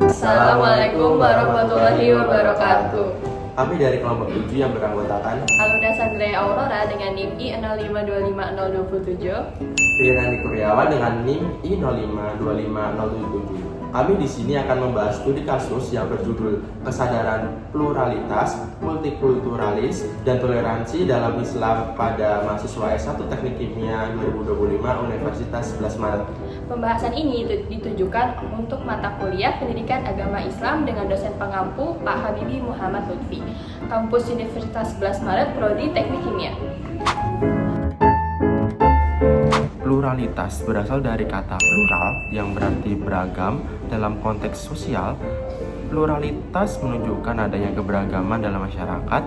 Assalamualaikum warahmatullahi wabarakatuh. Kami dari kelompok 7 yang beranggotakan Aluna Sandrea Aurora dengan NIM I0525027. Rian Kuryawan dengan NIM I0525077. Kami di sini akan membahas studi kasus yang berjudul Kesadaran Pluralitas, Multikulturalis, dan Toleransi dalam Islam pada mahasiswa S1 Teknik Kimia 2025 Universitas 11 Maret. Pembahasan ini ditujukan untuk mata kuliah Pendidikan Agama Islam dengan dosen pengampu Pak Habibi Muhammad Lutfi, kampus Universitas 11 Maret, Prodi Teknik Kimia. Pluralitas berasal dari kata plural yang berarti beragam dalam konteks sosial. Pluralitas menunjukkan adanya keberagaman dalam masyarakat,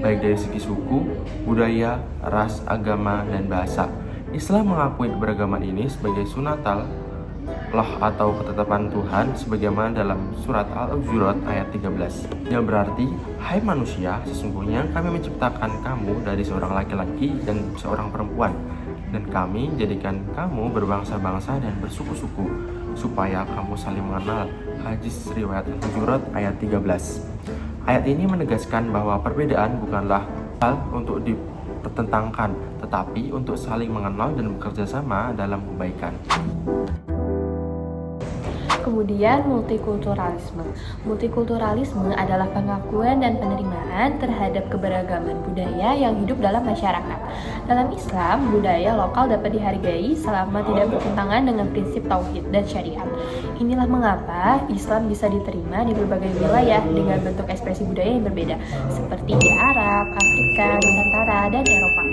baik dari segi suku, budaya, ras, agama, dan bahasa. Islam mengakui keberagaman ini sebagai sunatal Allah atau ketetapan Tuhan sebagaimana dalam surat Al-Hujurat ayat 13 yang berarti, hai manusia, sesungguhnya kami menciptakan kamu dari seorang laki-laki dan seorang perempuan, dan kami jadikan kamu berbangsa-bangsa dan bersuku-suku supaya kamu saling mengenal. Hadis riwayat Al-Hujurat ayat 13. Ayat ini menegaskan bahwa perbedaan bukanlah hal untuk dipertentangkan, tetapi untuk saling mengenal dan bekerja sama dalam kebaikan. Kemudian multikulturalisme. Multikulturalisme adalah pengakuan dan penerimaan terhadap keberagaman budaya yang hidup dalam masyarakat. Dalam Islam, budaya lokal dapat dihargai selama tidak bertentangan dengan prinsip tauhid dan syariat. Inilah mengapa Islam bisa diterima di berbagai wilayah dengan bentuk ekspresi budaya yang berbeda, seperti di Arab, Afrika, Nusantara, dan Eropa.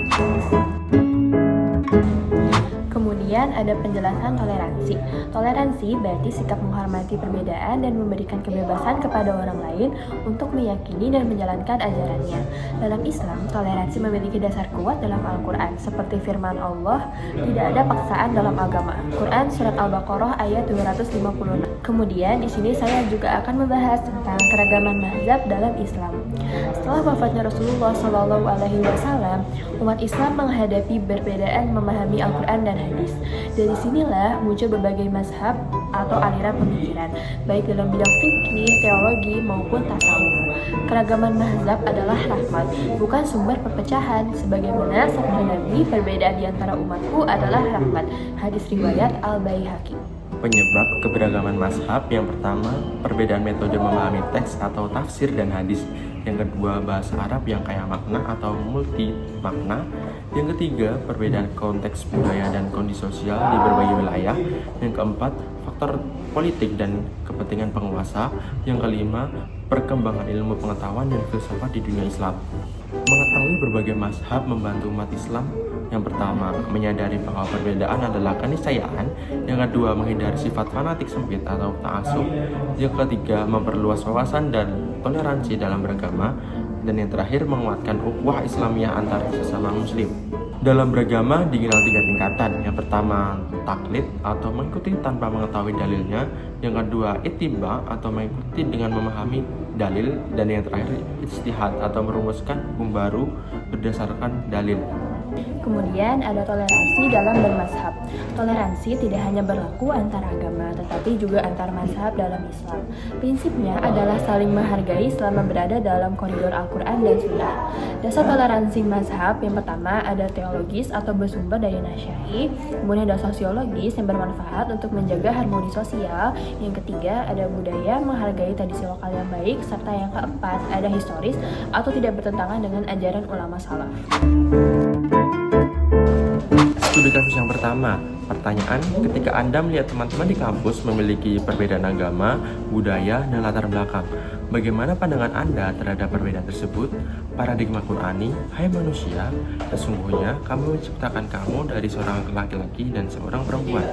Kemudian ada penjelasan toleransi. Toleransi berarti sikap menghormati perbedaan dan memberikan kebebasan kepada orang lain untuk meyakini dan menjalankan ajarannya. Dalam Islam, toleransi memiliki dasar kuat dalam Al-Quran, seperti firman Allah, tidak ada paksaan dalam agama. Quran Surat Al-Baqarah ayat 256. Kemudian di sini saya juga akan membahas tentang keragaman mazhab dalam Islam. Setelah wafatnya Rasulullah SAW, umat Islam menghadapi perbedaan memahami Al-Quran dan hadis. Dari sinilah muncul berbagai mazhab atau aliran pemikiran, baik dalam bidang fikih, teologi, maupun tasawuf. Keragaman mazhab adalah rahmat, bukan sumber perpecahan. Sebagaimana sabda Nabi, perbedaan di antara umatku adalah rahmat. Hadis riwayat Al-Baihaqi. Penyebab keberagaman mazhab: yang pertama, perbedaan metode memahami teks atau tafsir dan hadis. Yang kedua, bahasa Arab yang kaya makna atau multi makna. Yang ketiga, perbedaan konteks budaya dan kondisi sosial di berbagai wilayah. Yang keempat, faktor politik dan kepentingan penguasa. Yang kelima, perkembangan ilmu pengetahuan dan filsafat di dunia Islam. Mengetahui berbagai mazhab membantu umat Islam. Yang pertama, menyadari bahwa perbedaan adalah keniscayaan. Yang kedua, menghindari sifat fanatik sempit atau ta'assub. Yang ketiga, memperluas wawasan dan toleransi dalam beragama. Dan yang terakhir, menguatkan ukhuwah Islamiyah antar sesama muslim. Dalam beragama dikenal 3 tingkatan. Yang pertama, taklid atau mengikuti tanpa mengetahui dalilnya. Yang kedua, ittiba atau mengikuti dengan memahami dalil. Dan yang terakhir, ijtihad atau merumuskan hukum baru berdasarkan dalil. Kemudian ada toleransi dalam bermazhab. Toleransi tidak hanya berlaku antar agama, tetapi juga antar mazhab dalam Islam. Prinsipnya adalah saling menghargai selama berada dalam koridor Al-Quran dan Sunnah. Dasar toleransi mazhab yang pertama ada teologis atau bersumber dari Nasyai. Kemudian ada sosiologis yang bermanfaat untuk menjaga harmoni sosial. Yang ketiga ada budaya, menghargai tradisi lokal yang baik. Serta yang keempat ada historis atau tidak bertentangan dengan ajaran ulama salaf. Studi kasus yang pertama. Pertanyaan, ketika Anda melihat teman-teman di kampus memiliki perbedaan agama, budaya, dan latar belakang, bagaimana pandangan Anda terhadap perbedaan tersebut? Paradigma Qur'ani, hai manusia, sesungguhnya kami menciptakan kamu dari seorang laki-laki dan seorang perempuan,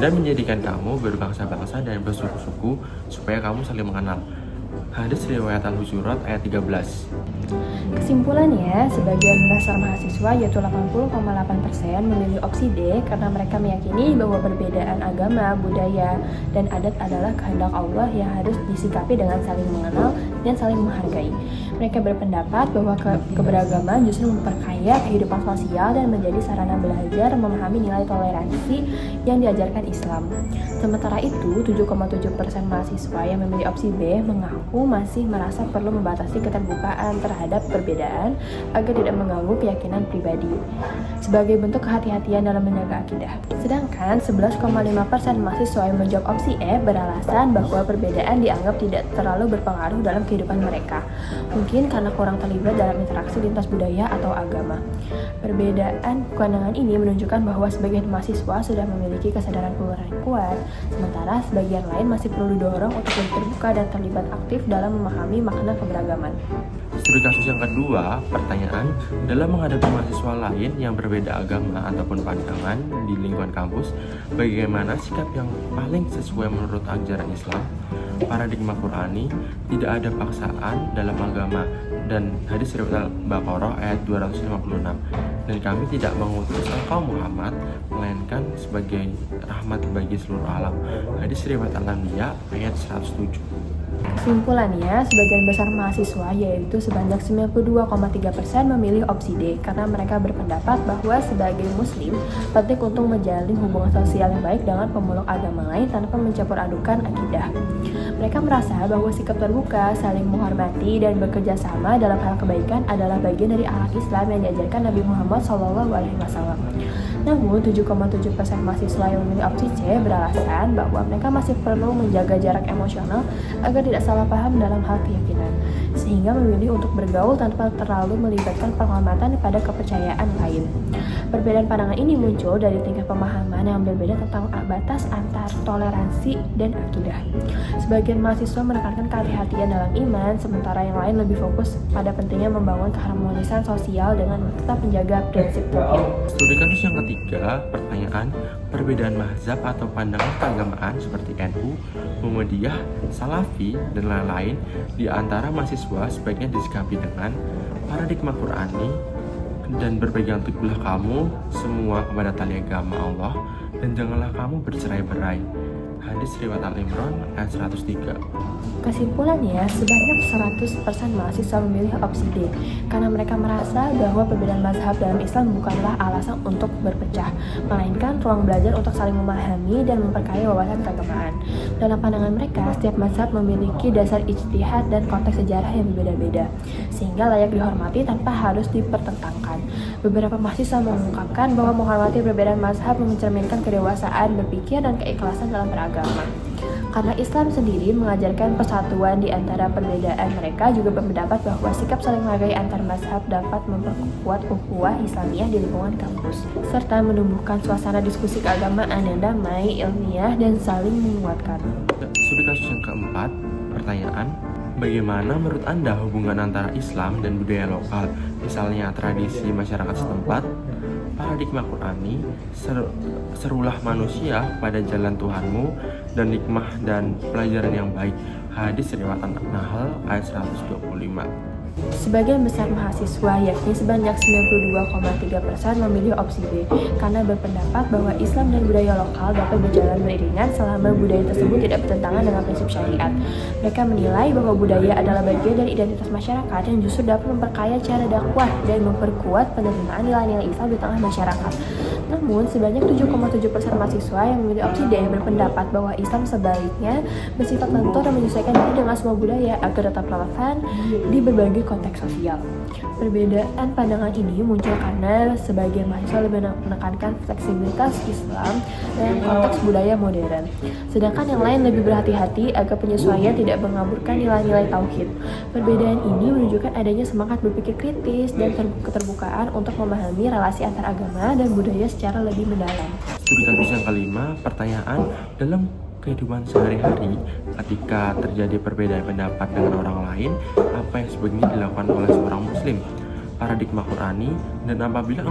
dan menjadikan kamu berbangsa-bangsa dan bersuku-suku supaya kamu saling mengenal. Hadis riwayat Al-Hujurat ayat 13. Kesimpulannya, sebagian besar mahasiswa yaitu 80,8% memilih opsi D karena mereka meyakini bahwa perbedaan agama, budaya, dan adat adalah kehendak Allah yang harus disikapi dengan saling mengenal dan saling menghargai. Mereka berpendapat bahwa keberagaman justru memperkaya kehidupan sosial dan menjadi sarana belajar memahami nilai toleransi yang diajarkan Islam. Sementara itu, 7,7% mahasiswa yang memilih opsi B mengaku masih merasa perlu membatasi keterbukaan terhadap perbedaan agar tidak mengganggu keyakinan pribadi sebagai bentuk kehati-hatian dalam menjaga akidah. Sedangkan 11,5% mahasiswa yang menjawab opsi E beralasan bahwa perbedaan dianggap tidak terlalu berpengaruh dalam kehidupan mereka, mungkin karena kurang terlibat dalam interaksi lintas budaya atau agama. Perbedaan pandangan ini menunjukkan bahwa sebagian mahasiswa sudah memiliki kesadaran plural yang kuat, sementara sebagian lain masih perlu didorong untuk lebih terbuka dan terlibat aktif dalam memahami makna keberagaman. Studi kasus yang kedua, pertanyaan, dalam menghadapi mahasiswa lain yang berbeda agama ataupun pandangan di lingkungan kampus, bagaimana sikap yang paling sesuai menurut ajaran Islam? Paradigma Qur'ani, tidak ada paksaan dalam agama, dan hadis riwayat Al-Baqarah ayat 256. Dan kami tidak mengutus engkau Muhammad melainkan sebagai rahmat bagi seluruh alam. Hadis riwayat Al-Anbiya ayat 107. Kesimpulannya, sebagian besar mahasiswa yaitu sebanyak 92,3% memilih opsi D karena mereka berpendapat bahwa sebagai muslim penting untuk menjalin hubungan sosial yang baik dengan pemeluk agama lain tanpa mencampur adukan akidah. Mereka merasa bahwa sikap terbuka, saling menghormati, dan bekerja sama dalam hal kebaikan adalah bagian dari akhlak Islam yang diajarkan Nabi Muhammad SAW. Namun, 7,7% mahasiswa yang memilih opsi C beralasan bahwa mereka masih perlu menjaga jarak emosional agar tidak salah paham dalam hal keyakinan, sehingga memilih untuk bergaul tanpa terlalu melibatkan penghormatan pada kepercayaan lain. Perbedaan pandangan ini muncul dari tingkat pemahaman yang berbeda tentang batas antar toleransi dan akidah. Sebagian mahasiswa menekankan kehati-hatian dalam iman, sementara yang lain lebih fokus pada pentingnya membangun keharmonisan sosial dengan tetap menjaga prinsip tauhid. Studi kasus yang ketiga, pertanyaan, perbedaan mazhab atau pandangan keagamaan seperti NU, Muhammadiyah, Salafi, dan lain-lain di antara mahasiswa sebaiknya disikapi dengan paradigma Qur'ani dan berpegang teguhlah kamu semua kepada tali agama Allah dan janganlah kamu bercerai-berai. Hadis riwayat Al-Imran ayat 103. Kesimpulannya, sebanyak 100% mahasiswa memilih opsi D karena mereka merasa bahwa perbedaan mazhab dalam Islam bukanlah alasan untuk berpecah, melainkan ruang belajar untuk saling memahami dan memperkaya wawasan keagamaan. Dalam pandangan mereka, setiap mazhab memiliki dasar ijtihad dan konteks sejarah yang berbeda-beda, sehingga layak dihormati tanpa harus dipertentangkan. Beberapa mahasiswa mengungkapkan bahwa menghormati perbedaan mazhab mencerminkan kedewasaan berpikir dan keikhlasan dalam beragama. Karena Islam sendiri mengajarkan persatuan di antara perbedaan, mereka juga berpendapat bahwa sikap saling menghargai antar mazhab dapat memperkuat ukhuwah Islamiyah di lingkungan kampus, serta menumbuhkan suasana diskusi keagamaan yang damai, ilmiah, dan saling menguatkan. Studi kasus yang keempat, pertanyaan, bagaimana menurut Anda hubungan antara Islam dan budaya lokal, misalnya tradisi masyarakat setempat? Paradigma Qur'ani, serulah manusia pada jalan Tuhanmu dan nikmah dan pelajaran yang baik. Hadis riwayat An-Nahl ayat 125. Sebagian besar mahasiswa, yakni sebanyak 92,3% memilih opsi B karena berpendapat bahwa Islam dan budaya lokal dapat berjalan beriringan selama budaya tersebut tidak bertentangan dengan prinsip syariat. Mereka menilai bahwa budaya adalah bagian dari identitas masyarakat yang justru dapat memperkaya cara dakwah dan memperkuat penerimaan nilai-nilai Islam di tengah masyarakat. Namun, sebanyak 7,7% mahasiswa yang memilih opsi D berpendapat bahwa Islam sebaiknya bersifat lentur dan menyesuaikan diri dengan semua budaya agar tetap relevan di berbagai konteks sosial. Perbedaan pandangan ini muncul karena sebagian mahasiswa lebih menekankan fleksibilitas Islam dan konteks budaya modern, sedangkan yang lain lebih berhati-hati agar penyesuaian tidak mengaburkan nilai-nilai tauhid. Perbedaan ini menunjukkan adanya semangat berpikir kritis dan keterbukaan untuk memahami relasi antar agama dan budaya secara lebih mendalam. Studi kasus yang kelima, pertanyaan, dalam kehidupan sehari-hari ketika terjadi perbedaan pendapat dengan orang lain, apa yang sebaiknya dilakukan oleh seorang muslim? Paradigma Qur'ani, dan apabila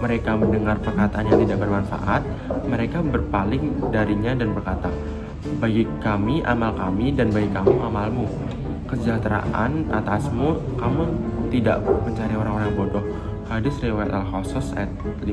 mereka mendengar perkataan yang tidak bermanfaat, mereka berpaling darinya dan berkata, bagi kami amal kami dan bagi kamu amalmu, kesejahteraan atasmu, kamu tidak mencari orang-orang bodoh. Hadis riwayat Al-Qasas ayat 55.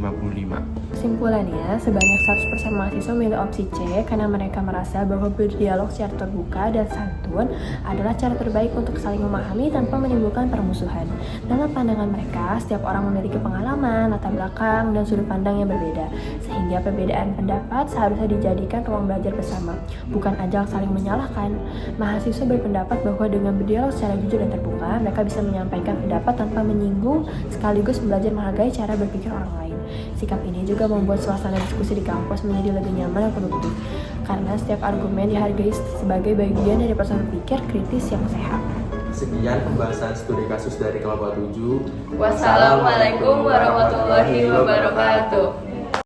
Kesimpulannya, sebanyak 100% mahasiswa memilih opsi C karena mereka merasa bahwa berdialog secara terbuka dan santun adalah cara terbaik untuk saling memahami tanpa menimbulkan permusuhan. Dalam pandangan mereka, setiap orang memiliki pengalaman, latar belakang, dan sudut pandang yang berbeda, sehingga perbedaan pendapat seharusnya dijadikan ruang belajar bersama, bukan ajang saling menyalahkan. Mahasiswa berpendapat bahwa dengan berdialog secara jujur dan terbuka, mereka bisa menyampaikan pendapat tanpa menyinggung, sekaligus belajar menghargai cara berpikir orang lain. Sikap ini juga membuat suasana diskusi di kampus menjadi lebih nyaman dan produktif, karena setiap argumen dihargai sebagai bagian dari proses berpikir kritis yang sehat. Sekian pembahasan studi kasus dari kelompok 7. Wassalamualaikum warahmatullahi wabarakatuh.